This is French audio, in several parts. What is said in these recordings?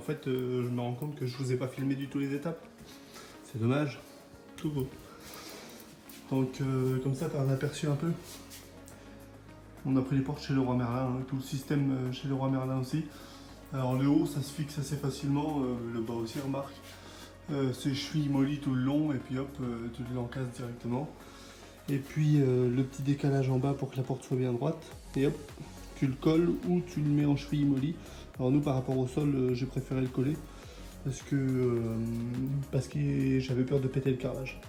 en fait je me rends compte que je vous ai pas filmé du tout les étapes. C'est dommage. Tout beau. Donc comme ça t'as un aperçu un peu. On a pris les portes chez Leroy Merlin, tout le système chez Leroy Merlin aussi. Alors le haut ça se fixe assez facilement, le bas aussi remarque. C'est cheville molly tout le long et puis hop, tu l'encasses directement. Et puis le petit décalage en bas pour que la porte soit bien droite. Et hop, tu le colles ou tu le mets en cheville molly. Alors nous par rapport au sol, j'ai préféré le coller parce que j'avais peur de péter le carrelage.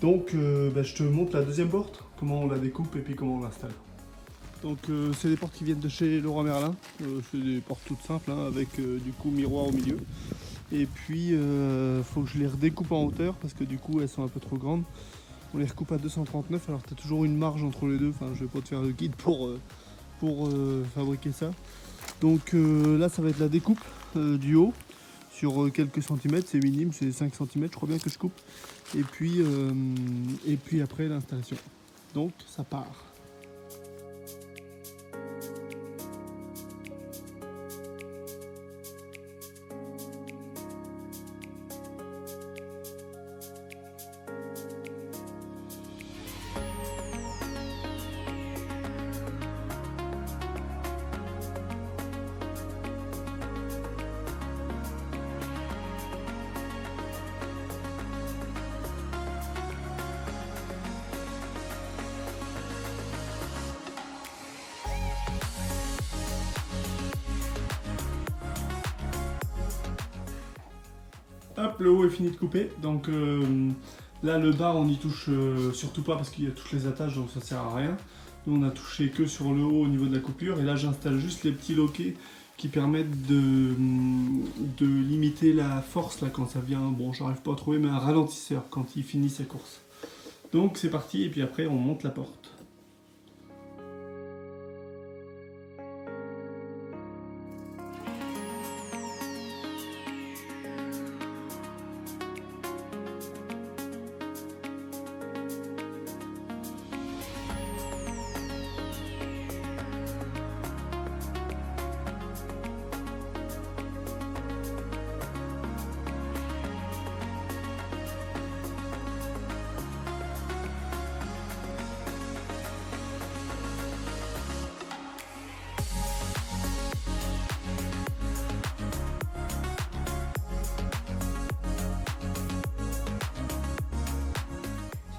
Donc je te montre la deuxième porte, comment on la découpe et puis comment on l'installe. Donc c'est des portes qui viennent de chez Leroy Merlin, c'est des portes toutes simples hein, avec du coup miroir au milieu. Et puis faut que je les redécoupe en hauteur parce que du coup elles sont un peu trop grandes. On les recoupe à 239, alors tu as toujours une marge entre les deux, enfin je vais pas te faire le guide pour fabriquer ça. Donc là ça va être la découpe du haut sur quelques centimètres, c'est minime, c'est 5 cm je crois bien que je coupe. Et puis après l'installation. Donc ça part. Hop, le haut est fini de couper, donc là le bas on n'y touche surtout pas parce qu'il y a toutes les attaches donc ça sert à rien. Nous on a touché que sur le haut au niveau de la coupure et là j'installe juste les petits loquets qui permettent de limiter la force là quand ça vient, bon j'arrive pas à trouver mais un ralentisseur quand il finit sa course. Donc c'est parti et puis après on monte la porte.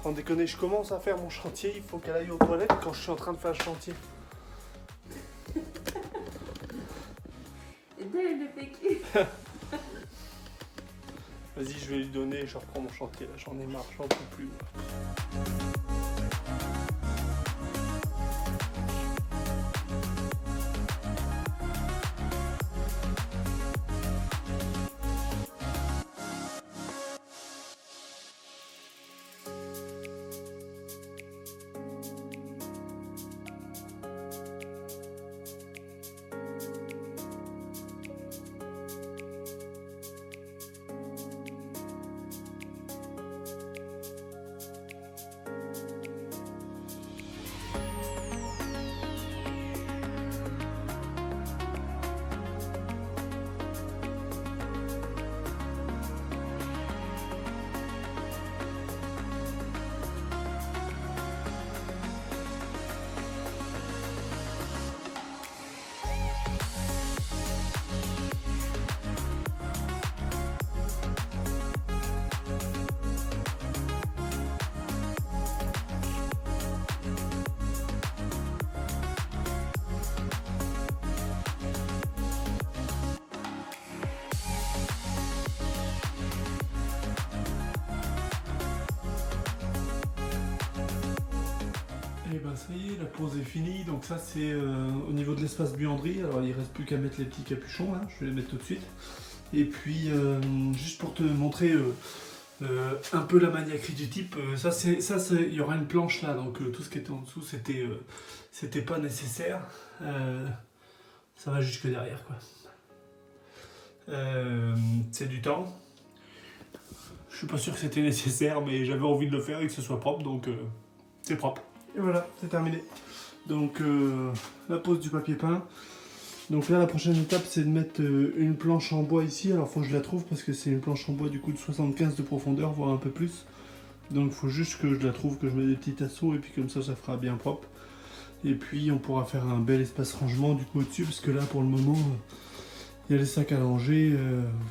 Sans déconner, je commence à faire mon chantier, il faut qu'elle aille aux toilettes quand je suis en train de faire le chantier. Et dès le PQ. Vas-y, je vais lui donner, je reprends mon chantier, là j'en ai marre, j'en peux plus. Et ben ça y est, la pause est finie, donc ça c'est au niveau de l'espace buanderie, alors il reste plus qu'à mettre les petits capuchons là, je vais les mettre tout de suite. Et puis juste pour te montrer un peu la maniaquerie du type, il y aura une planche là, donc tout ce qui était en dessous c'était pas nécessaire, ça va jusque derrière quoi. C'est du temps, je suis pas sûr que c'était nécessaire mais j'avais envie de le faire et que ce soit propre donc c'est propre. Et voilà, c'est terminé. Donc la pose du papier peint. Donc là, la prochaine étape, c'est de mettre une planche en bois ici. Alors, faut que je la trouve parce que c'est une planche en bois du coup de 75 de profondeur, voire un peu plus. Donc, il faut juste que je la trouve, que je mette des petits tasseaux et puis comme ça fera bien propre. Et puis, on pourra faire un bel espace rangement du coup au-dessus parce que là, pour le moment, il y a les sacs à langer.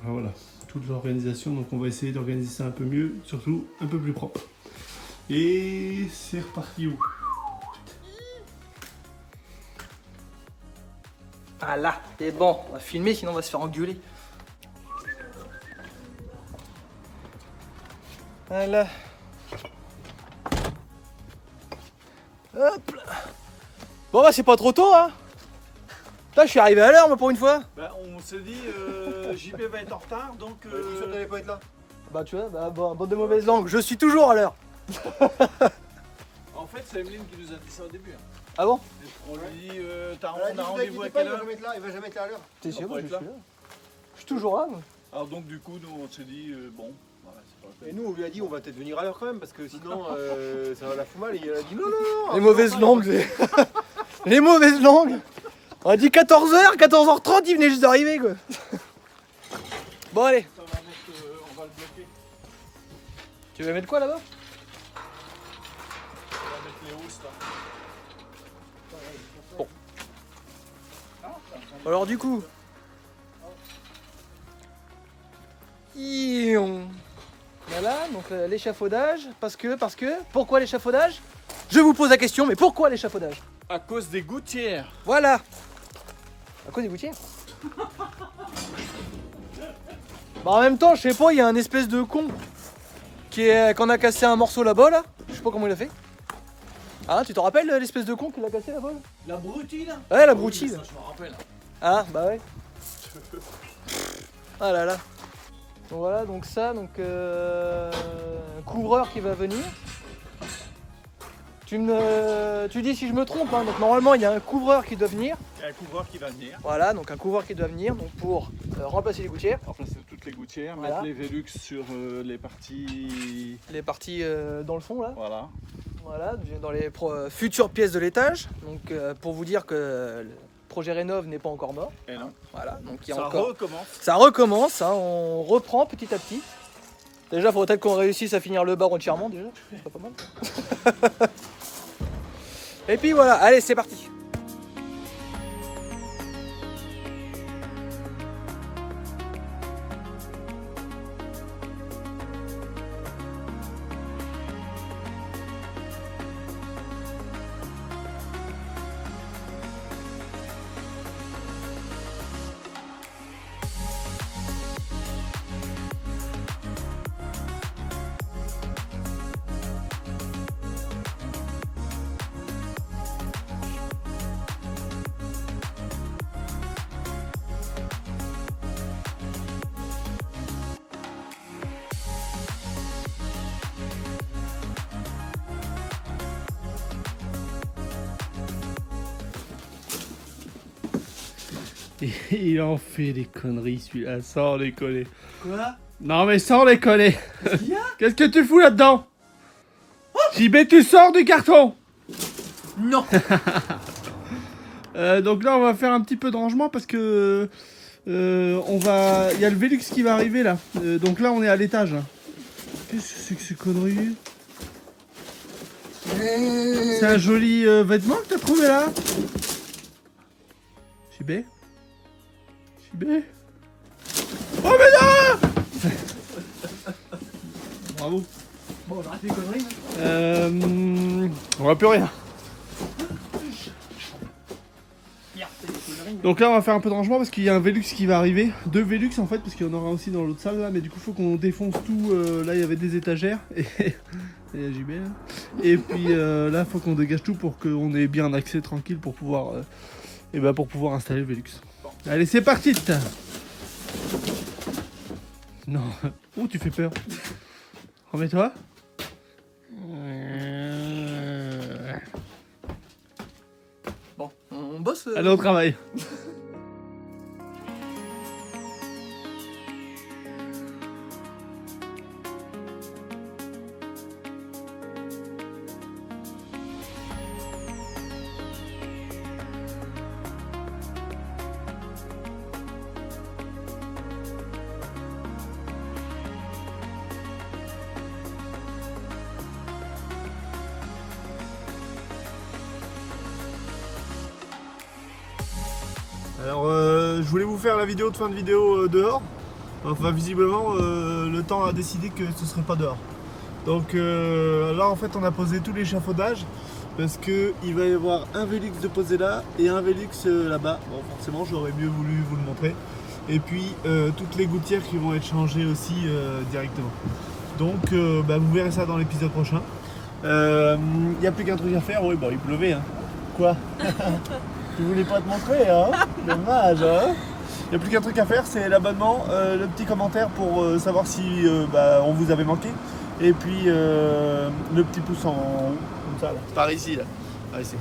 Enfin, voilà, toute l'organisation. Donc, on va essayer d'organiser ça un peu mieux, surtout un peu plus propre. Et c'est reparti où? Ah là, c'est bon, on va filmer sinon on va se faire engueuler. Voilà. Hop là. Bon bah c'est pas trop tôt hein. Putain, je suis arrivé à l'heure moi pour une fois. Bah, on s'est dit JP va être en retard donc. Tu n'allais pas être là. Bah tu vois, bah, bande de mauvaises langues, je suis toujours à l'heure. En fait, c'est Emeline qui nous a dit ça au début. Hein. Ah bon? On lui dit on Elle a dit, a vous rendez-vous à inquiétez pas, quelle il va heure? jamais être là, il va jamais être là à l'heure. T'es sûr? pour Je être suis là. là. Je suis toujours là. Moi. Alors donc du coup, nous on s'est dit bon, voilà, c'est pas la Et peine. nous, on lui a dit, on va peut-être venir à l'heure quand même, parce que sinon, ça va la fout mal. Et il a dit, non, non, non. Les mauvaises langues, c'est... Les mauvaises langues. On a dit 14h, 14h30, il venait juste d'arriver quoi. Bon allez. Ça va mettre, on va le bloquer. Tu veux mettre quoi là-bas? On va mettre les hausses là. Alors du coup... Voilà, donc l'échafaudage, parce que, pourquoi l'échafaudage? Je vous pose la question, mais pourquoi l'échafaudage? À cause des gouttières. Voilà. À cause des gouttières. Bah en même temps, je sais pas, il y a un espèce de con qu'on a cassé un morceau là-bas là. Je sais pas comment il a fait. Ah, tu te rappelles l'espèce de con qui l'a cassé là-bas là? La broutille là. Ouais, la Oui, broutille. ça, je me rappelle. Ah, bah ouais. Ah là là. Donc voilà, donc ça, donc un couvreur qui va venir. Tu dis si je me trompe, hein, donc normalement il y a un couvreur qui doit venir. Il y a un couvreur qui va venir. Voilà, donc un couvreur qui doit venir donc pour remplacer les gouttières. Remplacer toutes les gouttières, Voilà. mettre les Velux sur les parties. Les parties dans le fond là. Voilà. Voilà, dans les futures pièces de l'étage. Donc pour vous dire que le projet Rénov n'est pas encore mort. Et non. Voilà, donc il y a Ça encore. recommence. Ça recommence, hein, on reprend petit à petit. Déjà, il faudrait peut-être qu'on réussisse à finir le bar entièrement déjà, c'est pas mal. Et puis voilà, allez, c'est parti. Il en fait des conneries celui-là, sans déconner. Quoi? Non mais sans déconner. Qu'est-ce qu'il y a? Qu'est-ce que tu fous là-dedans? JB, tu sors du carton. Non. Donc là on va faire un petit peu de rangement parce que il y a le Velux qui va arriver là. Donc là on est à l'étage. Qu'est-ce que c'est que ces conneries? C'est un joli vêtement que t'as trouvé là? JB? JB? Oh mais non! Bravo. Bon, on arrête les conneries. On voit plus rien. Donc là on va faire un peu de rangement parce qu'il y a un Velux qui va arriver. 2 Velux en fait parce qu'il y en aura aussi dans l'autre salle là. Mais du coup faut qu'on défonce tout. Là il y avait des étagères. Et il y a JB là. Et puis là faut qu'on dégage tout pour qu'on ait bien accès tranquille pour pouvoir, pour pouvoir installer le Velux. Allez c'est parti. Non. Oh tu fais peur. Remets-toi. Bon, on bosse. Allez au travail. Alors je voulais vous faire la vidéo de fin de vidéo dehors. Enfin visiblement le temps a décidé que ce serait pas dehors. Donc là en fait on a posé tout l'échafaudage parce que il va y avoir un Velux de posé là et un Velux là-bas. Bon forcément j'aurais mieux voulu vous le montrer. Et puis toutes les gouttières qui vont être changées aussi directement. Donc vous verrez ça dans l'épisode prochain. Il n'y a plus qu'un truc à faire, oui, bon, il pleuvait. Hein. Quoi? Tu voulais pas te montrer, hein? Dommage, hein? Il n'y a plus qu'un truc à faire, c'est l'abonnement, le petit commentaire pour savoir si on vous avait manqué. Et puis le petit pouce en haut, comme ça, là. Par ici, là. Par ici.